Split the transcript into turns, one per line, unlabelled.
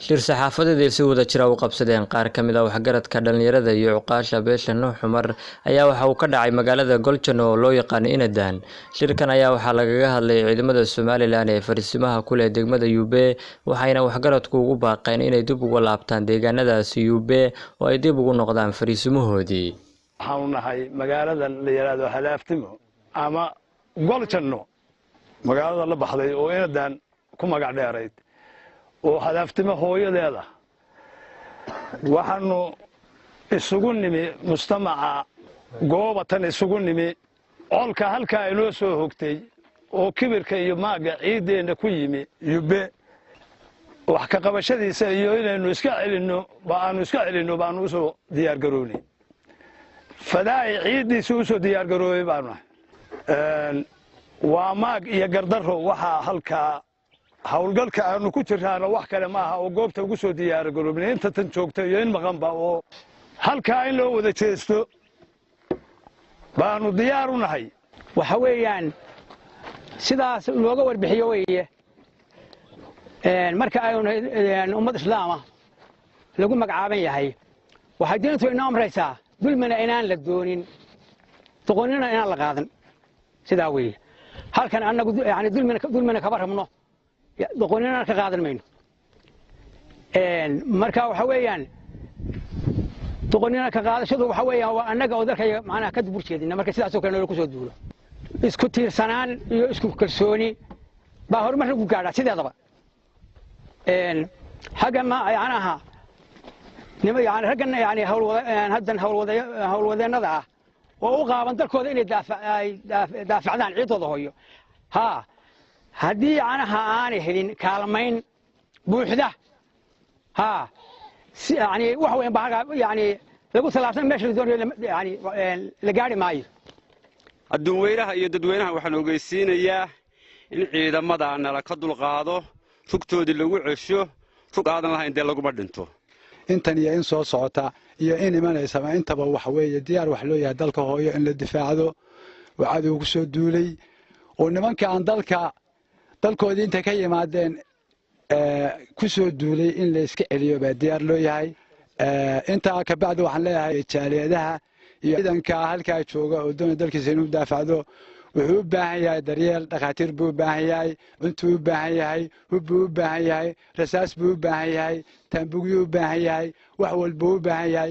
shir saxaafadeed si wada jira u qabsadeen qaar ka mid ah waxgaradka dhalinyarada iyo cuqaasha beesha Nuux Cumar ayaa waxa uu ka dhacay magaalada Goljan oo loo yaqaan Inadan. Shirkan ayaa waxa lagaga hadlay ciidamada Soomaaliland ee farsimaha ku leh degmada Yube waxayna waxgaradku ugu baaqeen inay dib ugu laabtaan deegaanadaasi Yube oo ay dib ugu noqdaan farsimahoodii.
waxaan nahay magaalada la yiraahdo Halaaftimo ama Goljanno magaalada la baxday oo Inadan ku magac dheerayd oo Halaaftimo hooyadeeda waxaanu isugu nimi mujtamaca goobatan isugu nimi olka halka inoo soo hogtay oo kibirka iyo maaga ciideena ku yimi Yube wax ka qabashadiisa iyo inaynu iska celino baanu soo diyaar garoonay fadaai ciidiisu soo diyaar garoobay baanu waa maag iyo gardaro waxa halka hawlgalka aanu ku jirnaana wax kale ma aha oo goobta ugu soo diyaar garoobnay inta tan joogtay iyo in maqanba oo halka in loo wada jeesto baanu diyaar u nahay
waxa weeyaan sidaas looga warbixiyo weeye marka ay ummad islaama lagu magacaaban yahay waxa diintu inoo amraysaa dulmina inaan la doonin doqonina inaan la qaadan sidaa weeye halkan annagu yani dulmina kaba rabno doqonina ka qaadan mayno marka waxa weeyaan doqonina ka qaadashadu waxa weeyaan waa annaga oo dalka macnaha ka dibur jeedina marka sidaas oo kale loo ku soo duulo isku tiirsanaan iyo isku kalsooni baa horumar lagu gaadhaa sideedaba حاجة ما يعناها يعني رجعنا يعني هول وذا نضعه وأوقع من ذلك إني دافع عن عيد وضهيه ها هدي عنها أنا هلين كلامين بوحدة ها يعني وحوي يعني لو ثلاثة ماشي يعني لقاري معي
الدويرة هي الدويرة وحنا جالسين إياه إن إذا ما دعنا لقد القاضي فكتودي اللي وعشوا فوق هذا الله إن دلوا قبضنتو
إنتني إن صو صوتا يا إني ما نسمع إنت بوحوي ديار وحلوية دلك هو إن الدفاع ذو وعدو كسر دولي ونمان كان دلك ودين تكيم معدن كسر دولي إن ليسك اليوم بديار له ياي أنت كبعد وحلا هاي تشالي ده إذا كهل كايتشوجا ودون دلك زينو دافع ذو wuxuu u baahan yahay daryeel dhaqaatiir buu u baahan yahay cunto u baahan yahay hub buu u baahan yahay rasaas buu u baahan yahay taambugyo u baahan yahay wax walba u baahan yahay